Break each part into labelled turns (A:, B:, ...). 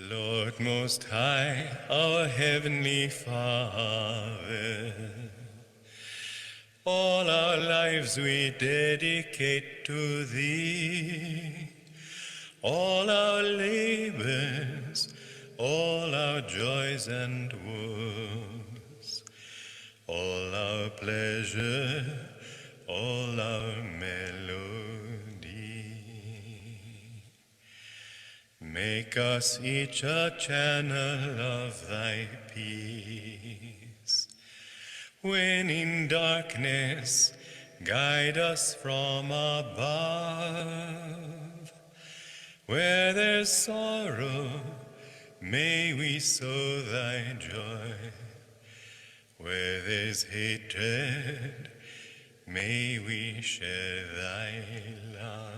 A: Lord Most High, our Heavenly Father, all our lives we dedicate to Thee, all our labors, all our joys and woes, all our pleasure, all our melody. Make us each a channel of Thy peace. When in darkness, guide us from above. Where there's sorrow, may we sow Thy joy. Where there's hatred, may we share Thy love.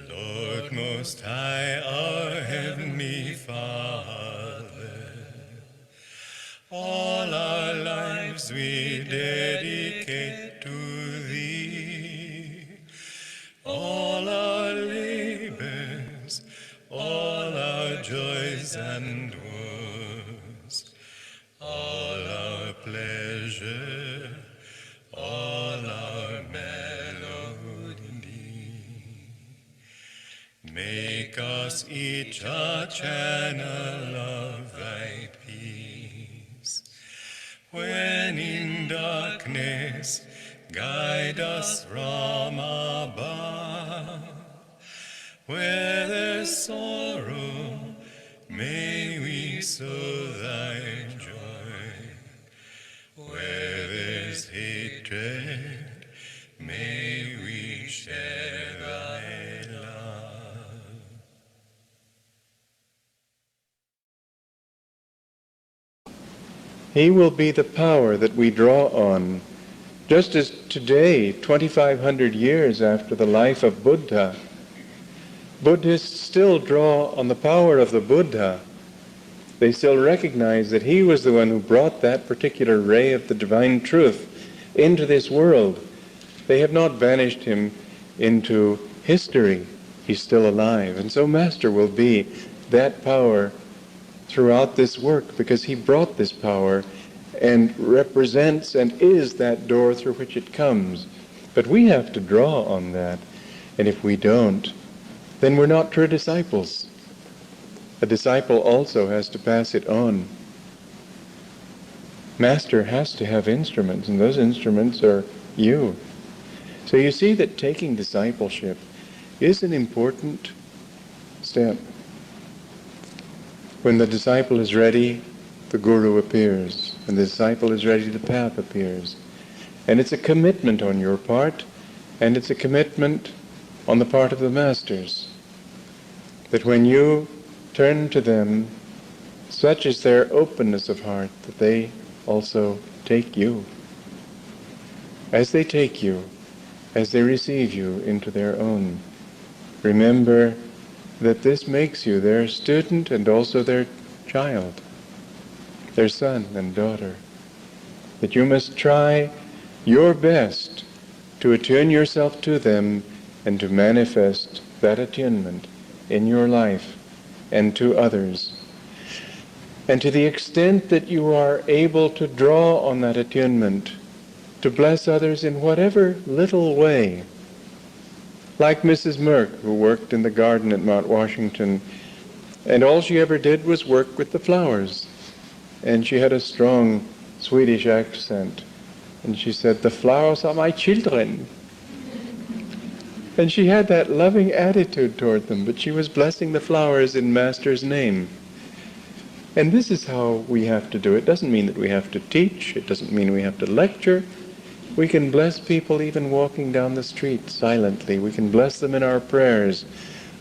A: Lord Most High, our Heavenly Father, all our lives we dedicate to Thee, all our labors, all our joys and woes, all our pleasure, all our melody. Make us each a channel of Thy peace. When in darkness, guide us from above. Where there's sorrow, may we sow Thy joy. Where there's hatred, may we share Thy love.
B: He will be the power that we draw on. Just as today, 2,500 years after the life of Buddha, Buddhists still draw on the power of the Buddha. They still recognize that he was the one who brought that particular ray of the divine truth into this world. They have not banished him into history. He's still alive. And so Master will be that power throughout this work, because he brought this power and represents and is that door through which it comes. But we have to draw on that. And if we don't, then we're not true disciples. A disciple also has to pass it on. Master has to have instruments, and those instruments are you. So you see that taking discipleship is an important step. When the disciple is ready, the guru appears. When the disciple is ready, the path appears. And it's a commitment on your part, and it's a commitment on the part of the masters. That when you turn to them, such is their openness of heart that they also take you. As they take you, as they receive you into their own, remember that this makes you their student and also their child, their son and daughter. That you must try your best to attune yourself to them and to manifest that attunement in your life and to others. And to the extent that you are able to draw on that attunement, to bless others in whatever little way, like Mrs. Merck, who worked in the garden at Mount Washington, and all she ever did was work with the flowers. And she had a strong Swedish accent. And she said, "The flowers are my children." And she had that loving attitude toward them, but she was blessing the flowers in Master's name. And this is how we have to do it. It doesn't mean that we have to teach. It doesn't mean we have to lecture. We can bless people even walking down the street silently. We can bless them in our prayers.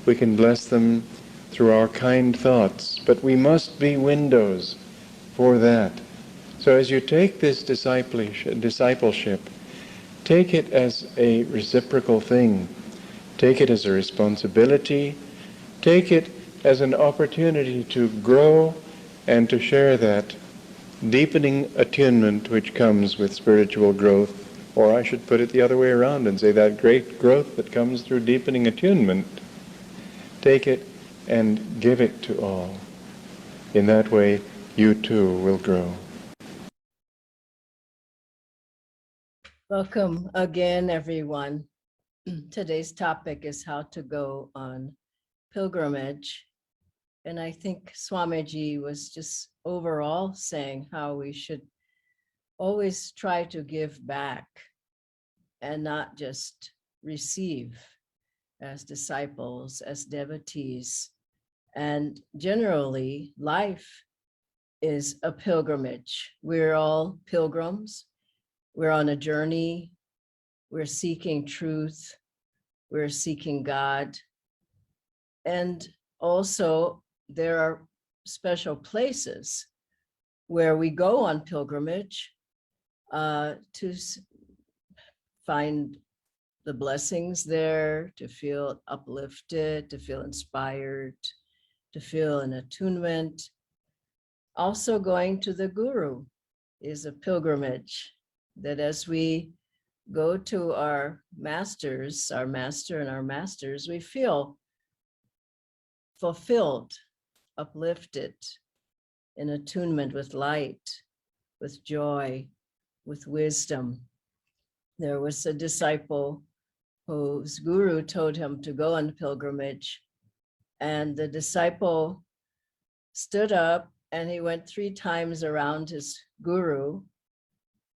B: We can bless them through our kind thoughts. But we must be windows for that. So as you take this discipleship, take it as a reciprocal thing. Take it as a responsibility. Take it as an opportunity to grow and to share that deepening attunement which comes with spiritual growth. Or I should put it the other way around and say that great growth that comes through deepening attunement. Take it and give it to all. In that way, you too will grow.
C: Welcome again, everyone. Today's topic is how to go on pilgrimage. And I think Swamiji was just overall saying how we should always try to give back and not just receive as disciples, as devotees. And generally, life is a pilgrimage. We're all pilgrims. We're on a journey. We're seeking truth. We're seeking God. And also, there are special places where we go on pilgrimage to find the blessings there, to feel uplifted, to feel inspired, to feel an attunement. Also, going to the Guru is a pilgrimage, that as we go to our masters, our master and our masters, we feel fulfilled, uplifted, in attunement with light, with joy, with wisdom. There was a disciple whose guru told him to go on pilgrimage, and the disciple stood up and he went 3 times around his guru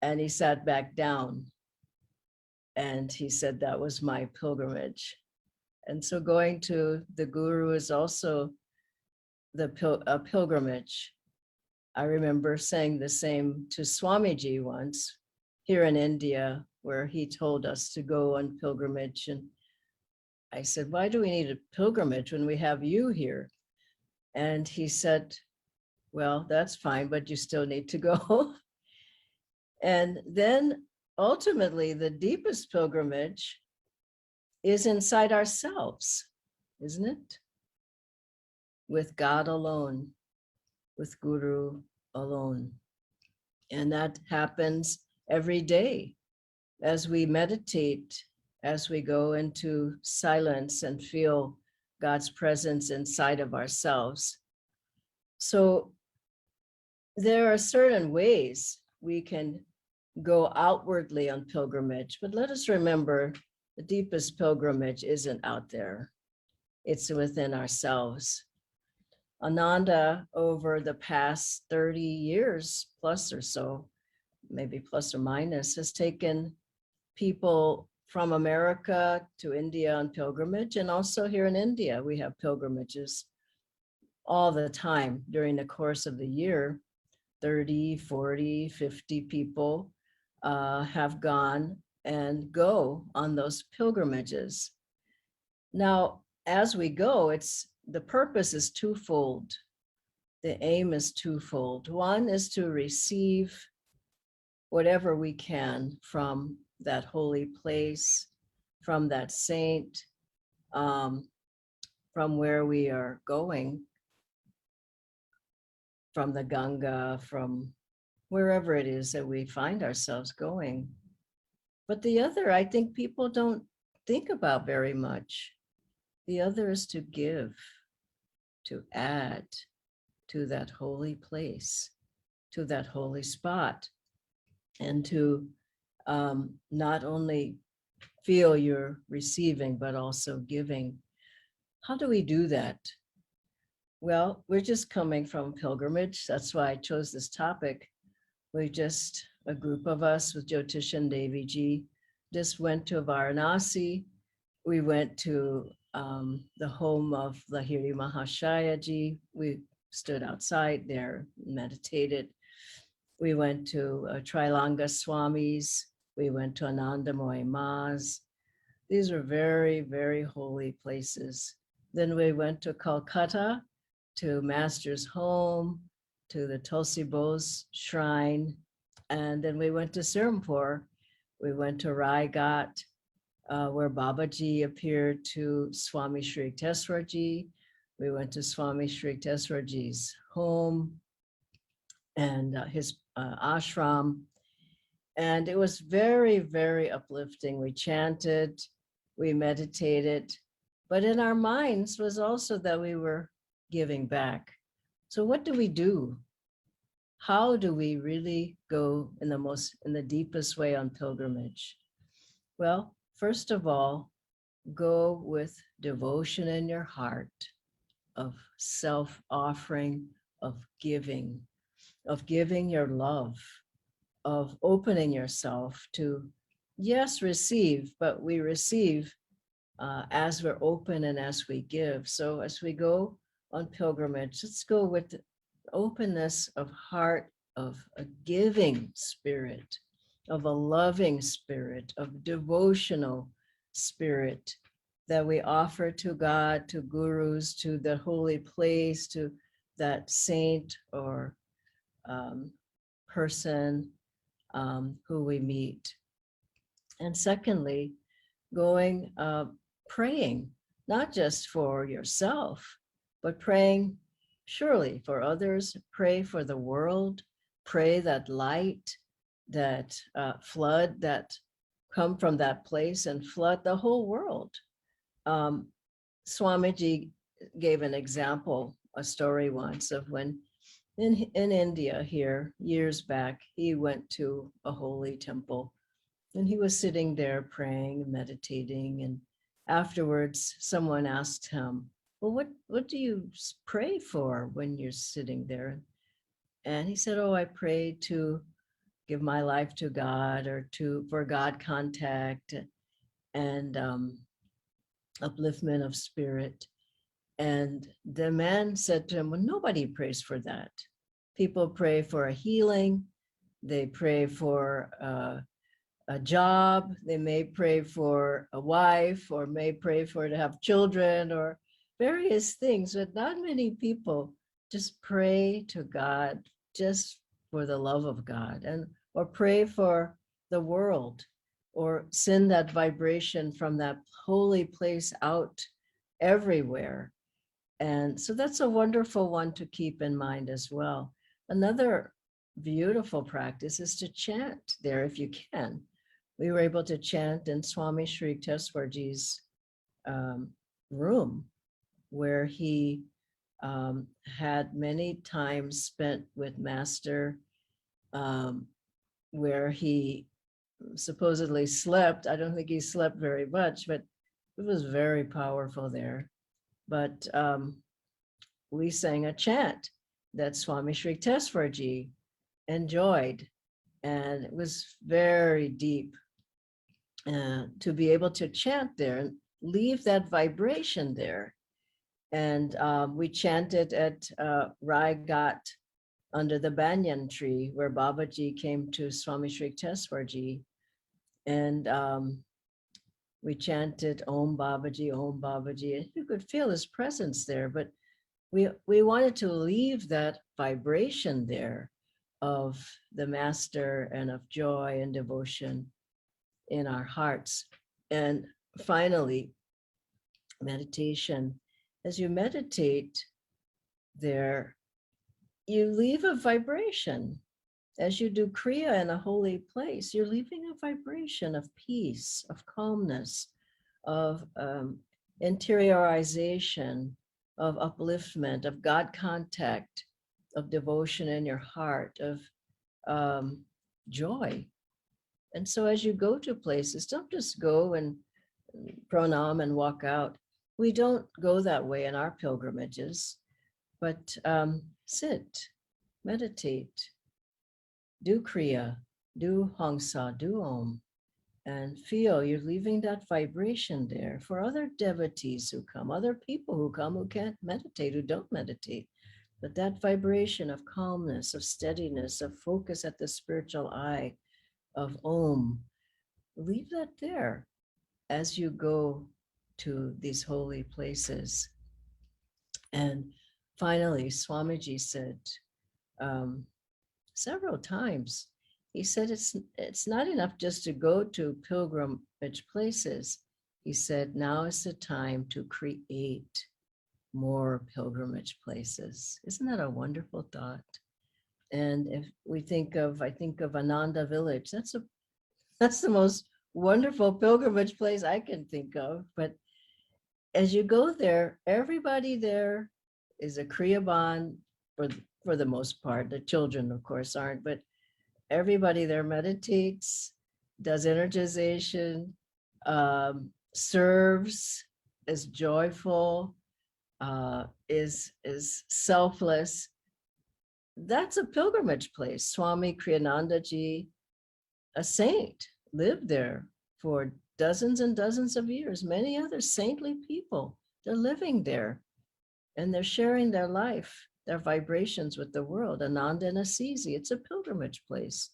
C: and he sat back down. And he said, that was my pilgrimage. And so going to the Guru is also a pilgrimage. I remember saying the same to Swamiji once here in India, where he told us to go on pilgrimage. And I said, why do we need a pilgrimage when we have you here? And he said, well, that's fine, but you still need to go. And then ultimately, the deepest pilgrimage is inside ourselves, isn't it? With God alone, with Guru alone. And that happens every day as we meditate, as we go into silence and feel God's presence inside of ourselves. So there are certain ways we can go outwardly on pilgrimage, but let us remember the deepest pilgrimage isn't out there. It's within ourselves. Ananda, over the past 30 years plus or so, maybe plus or minus, has taken people from America to India on pilgrimage. And also here in India, we have pilgrimages all the time during the course of the year. 30, 40, 50 people have gone and go on those pilgrimages. Now, as we go, the purpose is twofold. The aim is twofold. One is to receive whatever we can from that holy place, from that saint, from where we are going, from the Ganga, from wherever it is that we find ourselves going. But the other, I think people don't think about very much. The other is to give, to add to that holy place, to that holy spot, and to not only feel you're receiving, but also giving. How do we do that? Well, we're just coming from pilgrimage. That's why I chose this topic. A group of us with Jyotishan Devi Ji, just went to Varanasi. We went to the home of Lahiri Mahashaya Ji. We stood outside there, meditated. We went to Trilanga Swamis. We went to Anandamoy Mas. These are very, very holy places. Then we went to Calcutta, to Master's home, to the Tulsi Bose shrine. And then we went to Serampore. We went to Raigat, where Babaji appeared to Swami Shri Teswarji. We went to Swami Shri Teswarji's home and his ashram. And it was very, very uplifting. We chanted, we meditated, but in our minds was also that we were giving back. So what do we do? How do we really go in the deepest way on pilgrimage? Well, first of all, go with devotion in your heart, of self-offering, of giving your love, of opening yourself to, yes, receive, but we receive as we're open and as we give. So as we go on pilgrimage, let's go with the openness of heart, of a giving spirit, of a loving spirit, of devotional spirit that we offer to God, to gurus, to the holy place, to that saint or person who we meet. And secondly, going, praying, not just for yourself, but praying surely for others, pray for the world, pray that light, that flood that come from that place and flood the whole world. Swamiji gave an example, a story once of when in India here, years back, he went to a holy temple and he was sitting there praying, meditating, and afterwards someone asked him, well, what do you pray for when you're sitting there? And he said, oh, I pray to give my life to God, or for God contact and upliftment of spirit. And the man said to him, well, nobody prays for that. People pray for a healing. They pray for a job. They may pray for a wife, or may pray for to have children, or various things. But not many people just pray to God just for the love of God, or pray for the world, or send that vibration from that holy place out everywhere. And so that's a wonderful one to keep in mind as well. Another beautiful practice is to chant there if you can. We were able to chant in Swami Sri Teswarji's room, where he had many times spent with Master, where he supposedly slept. I don't think he slept very much, but it was very powerful there. But we sang a chant that Swami Sri Teswarji enjoyed, and it was very deep to be able to chant there and leave that vibration there. And we chanted at Raigat under the banyan tree, where Babaji came to Swami Sri Teswarji. And we chanted Om Babaji, Om Babaji, and you could feel his presence there. But we wanted to leave that vibration there of the Master and of joy and devotion in our hearts. And finally, meditation. As you meditate there, you leave a vibration. As you do Kriya in a holy place, you're leaving a vibration of peace, of calmness, of interiorization, of upliftment, of God contact, of devotion in your heart, of joy. And so as you go to places, don't just go and pranam and walk out. We don't go that way in our pilgrimages, but sit, meditate, do Kriya, do Hangsa, do Om, and feel you're leaving that vibration there for other devotees who come, other people who come who can't meditate, who don't meditate. But that vibration of calmness, of steadiness, of focus at the spiritual eye, of Om, leave that there as you go to these holy places. And finally, Swamiji said several times, he said, it's not enough just to go to pilgrimage places. He said, now is the time to create more pilgrimage places. Isn't that a wonderful thought? And if we think of, I think of Ananda Village, that's the most wonderful pilgrimage place I can think of. But as you go there, everybody there is a Kriya bond for the most part. The children, of course, aren't, but everybody there meditates, does energization, serves, is joyful, is selfless. That's a pilgrimage place. Swami Kriyananda ji, a saint, lived there for dozens and dozens of years. Many other saintly people, they're living there and they're sharing their life, their vibrations with the world. Ananda and Assisi, it's a pilgrimage place.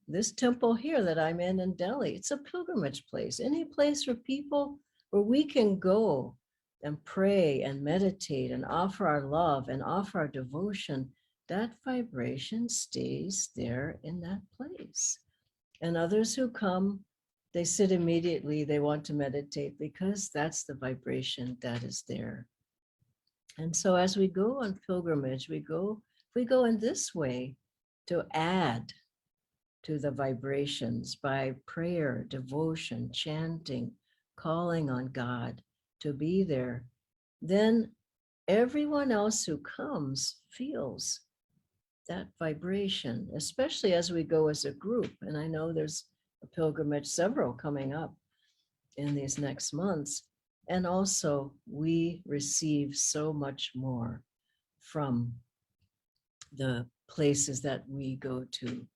C: This temple here that I'm in Delhi, it's a pilgrimage place. Any place for people where we can go and pray and meditate and offer our love and offer our devotion, that vibration stays there in that place. And others who come, they sit immediately, they want to meditate because that's the vibration that is there. And so as we go on pilgrimage, we go in this way to add to the vibrations by prayer, devotion, chanting, calling on God to be there. Then everyone else who comes feels that vibration, especially as we go as a group. And I know there's a pilgrimage, several coming up in these next months. And also we receive so much more from the places that we go to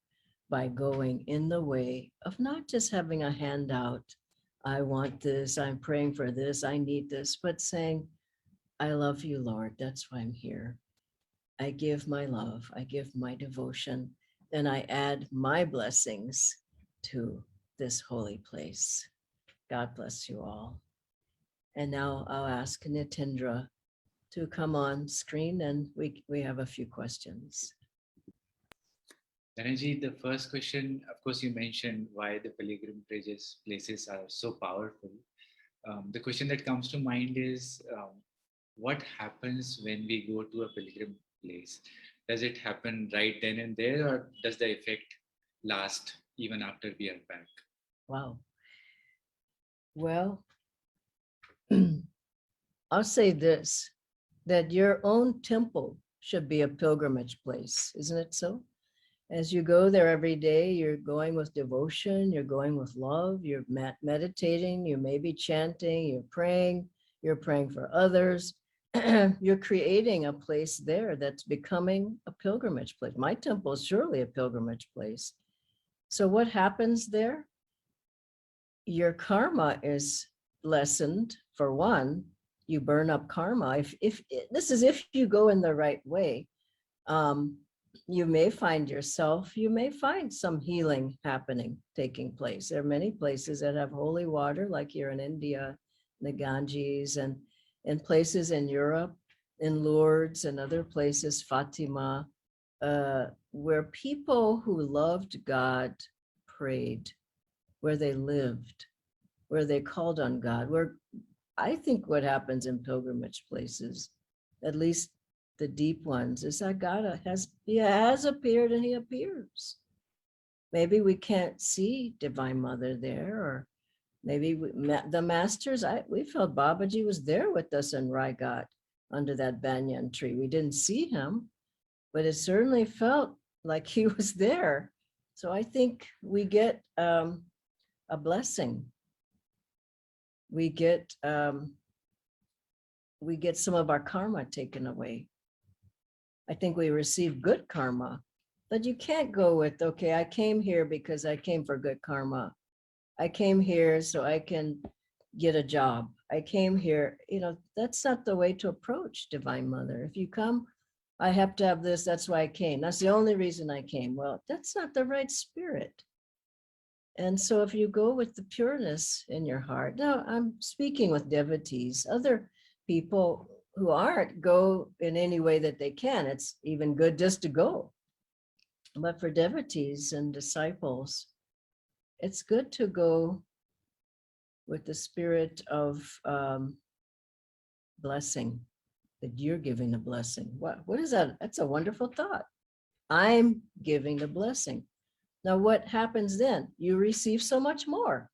C: by going in the way of not just having a handout. I want this, I'm praying for this, I need this, but saying, I love you, Lord, that's why I'm here. I give my love, I give my devotion, then I add my blessings to this holy place. God bless you all. And now I'll ask Nitendra to come on screen and we have a few questions.
D: Dhanaji, the first question, of course, you mentioned why the pilgrimages places are so powerful. The question that comes to mind is, what happens when we go to a pilgrim place? Does it happen right then and there, or does the effect last even after we are back?
C: Wow. Well, I'll say this, that your own temple should be a pilgrimage place, isn't it so? As you go there every day, you're going with devotion, you're going with love, you're meditating, you may be chanting, you're praying for others. You're creating a place there that's becoming a pilgrimage place. My temple is surely a pilgrimage place. So what happens there? Your karma is lessened, for one. You burn up karma. If this is if you go in the right way. You may find some healing happening, taking place. There are many places that have holy water, like here in India, the Ganges, and in places in Europe, in Lourdes and other places, Fatima, where people who loved God prayed, where they lived, where they called on God, where I think what happens in pilgrimage places, at least the deep ones, is that God has appeared and he appears. Maybe we can't see Divine Mother there, or maybe the masters, we felt Babaji was there with us in Raigat under that banyan tree. We didn't see him, but it certainly felt like he was there. So I think we get a blessing. We get some of our karma taken away. I think we receive good karma, but you can't go with, okay, I came here because I came for good karma. I came here so I can get a job. I came here, that's not the way to approach Divine Mother. If you come, I have to have this, that's why I came. That's the only reason I came. Well, that's not the right spirit. And so if you go with the pureness in your heart, now I'm speaking with devotees, other people who aren't, go in any way that they can. It's even good just to go. But for devotees and disciples, it's good to go with the spirit of blessing, that you're giving the blessing. What is that? That's a wonderful thought. I'm giving the blessing. Now what happens then? You receive so much more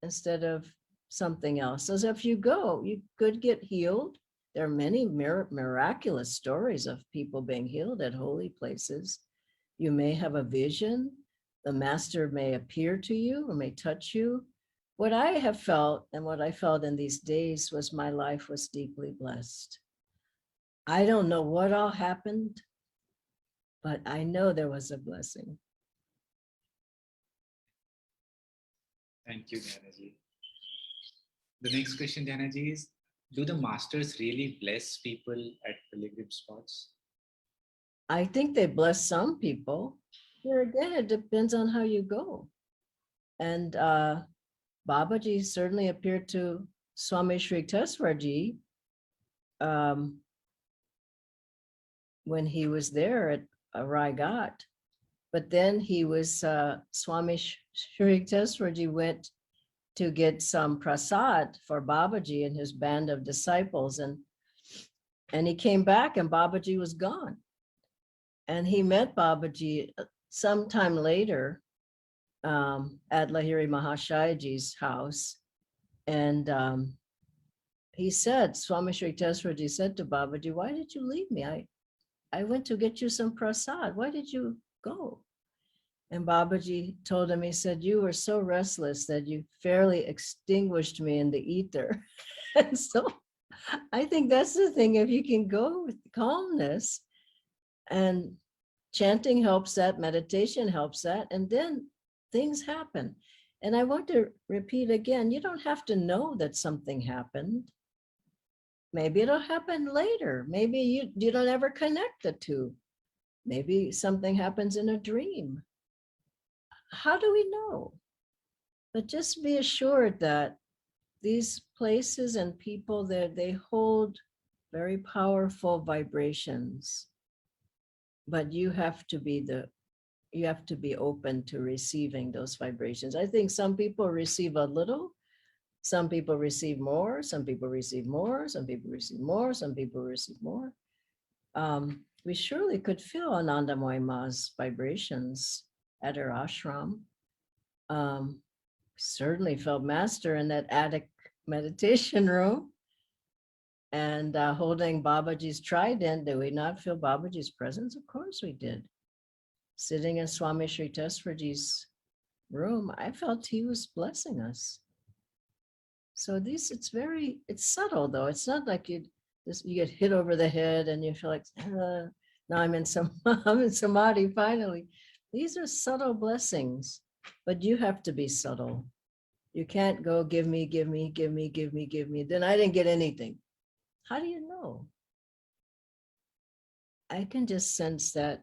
C: instead of something else. As if you go, you could get healed. There are many miraculous stories of people being healed at holy places. You may have a vision. The master may appear to you or may touch you. What I have felt and what I felt in these days was my life was deeply blessed. I don't know what all happened, but I know there was a blessing.
D: Thank you, Dhyanaji. The next question, Dhyanaji, is, do the masters really bless people at pilgrim spots?
C: I think they bless some people. Here again, it depends on how you go. And Babaji certainly appeared to Swami Sri Teswarji when he was there at Raigat. But then he was, Swami Sri Teswarji went to get some prasad for Babaji and his band of disciples. And he came back and Babaji was gone. And he met Babaji sometime later at Lahiri Mahashayaji's house. And he said, Swami Sri Teswarji said to Babaji, why did you leave me? I went to get you some prasad. Why did you go? And Babaji told him, he said, you were so restless that you fairly extinguished me in the ether. And so I think that's the thing, if you can go with calmness, and chanting helps that, meditation helps that, and then things happen. And I want to repeat again, you don't have to know that something happened. Maybe it'll happen later. Maybe you don't ever connect the two. Maybe something happens in a dream. How do we know? But just be assured that these places and people there, they hold very powerful vibrations. But you have to be open to receiving those vibrations. I think some people receive a little, some people receive more, some people receive more, some people receive more, some people receive more. We surely could feel Anandamoy Ma's vibrations at her ashram. Certainly felt Master in that attic meditation room. And holding Babaji's trident, did we not feel Babaji's presence? Of course we did. Sitting in Swami Sri Teswarji's room, I felt he was blessing us. So it's subtle though. It's not like you get hit over the head and you feel like, now I'm in samadhi finally. These are subtle blessings, but you have to be subtle. You can't go, give me, give me, give me, give me, give me. Then I didn't get anything. How do you know? I can just sense that.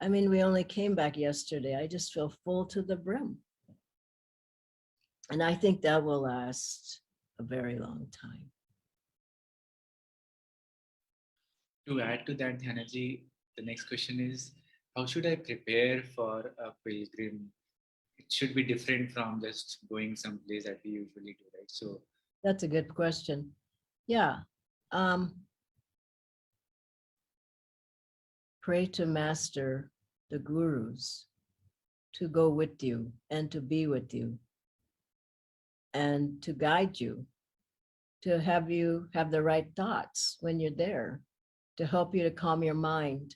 C: I mean, we only came back yesterday. I just feel full to the brim. And I think that will last a very long time.
D: To add to that, Dhyanaji, the next question is, how should I prepare for a pilgrim? It should be different from just going someplace that we usually do, right? So
C: that's a good question. Yeah. Pray to Master, the gurus, to go with you and to be with you and to guide you, to have you have the right thoughts when you're there, to help you to calm your mind.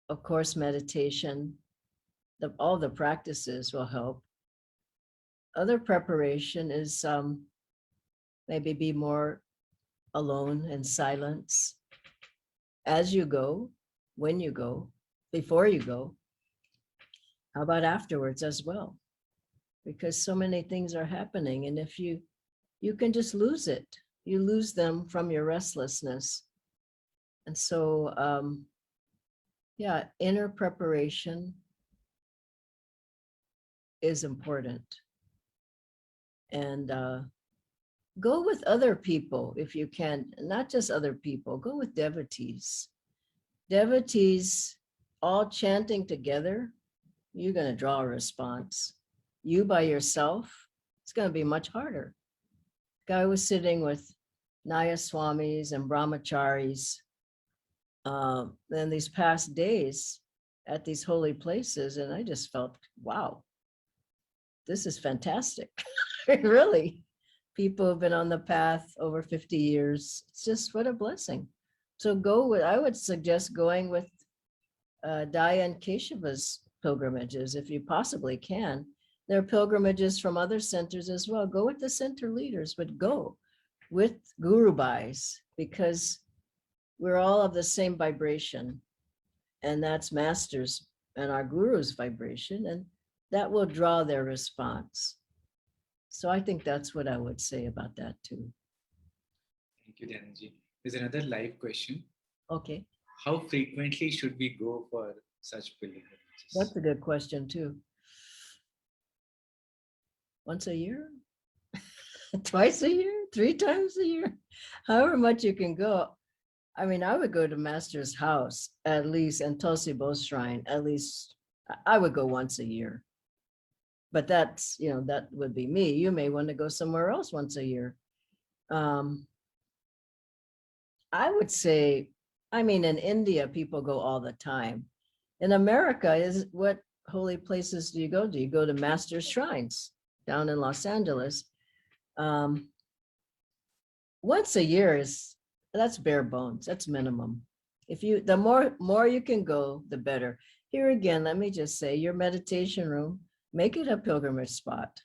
C: Of course, meditation, all the practices will help. Other preparation is maybe be more alone in silence as you go, when you go, before you go. How about afterwards as well? Because so many things are happening, and if you can just lose it, you lose them from your restlessness. And so, yeah, inner preparation is important. And go with other people if you can, not just other people, go with devotees. Devotees all chanting together, you're going to draw a response. You by yourself, it's going to be much harder. Guy was sitting with Nayaswamis and brahmacharis in these past days at these holy places, and I just felt, wow, this is fantastic. Really, people have been on the path over 50 years. It's just what a blessing. So I would suggest going with Daya and Keshava's pilgrimages if you possibly can. There are pilgrimages from other centers as well. Go with the center leaders, but go with Guru Bhais, because we're all of the same vibration, and that's masters and our guru's vibration, and that will draw their response. So I think that's what I would say about that too.
D: Thank you, Dhyanji. There's another live question.
C: Okay,
D: How frequently should we go for such pilgrimages?
C: that's a good question too. Once a year? Twice a year? 3 times a year? However much you can go. I mean, I would go to Master's house at least, and Tulsi Bose Shrine at least. I would go once a year. But that's, that would be me. You may want to go somewhere else once a year. I would say, I mean, in India, people go all the time. In America, what holy places do you go to? You go to Master's shrines down in Los Angeles. Once a year that's bare bones. That's minimum. The more you can go, the better. Here again, let me just say, your meditation room, make it a pilgrimage spot.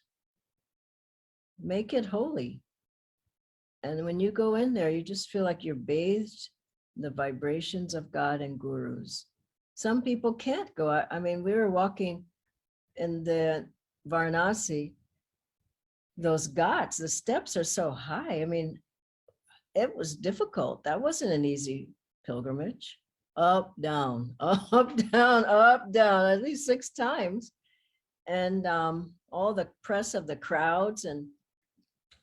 C: Make it holy. And when you go in there, you just feel like you're bathed in the vibrations of God and gurus. Some people can't go out. I mean, we were walking in the Varanasi, those ghats, the steps are so high. I mean, it was difficult. That wasn't an easy pilgrimage. Up, down, up, down, up, down, at least 6 times. And all the press of the crowds and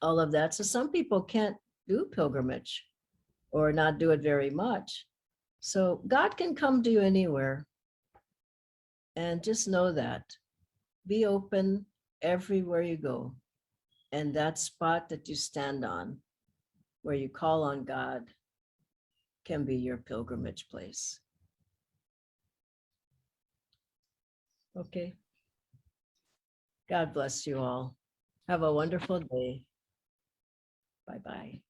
C: all of that. So some people can't do pilgrimage or not do it very much. So God can come to you anywhere. And just know that. Be open everywhere you go. And that spot that you stand on, where you call on God, can be your pilgrimage place. Okay. God bless you all. Have a wonderful day. Bye-bye.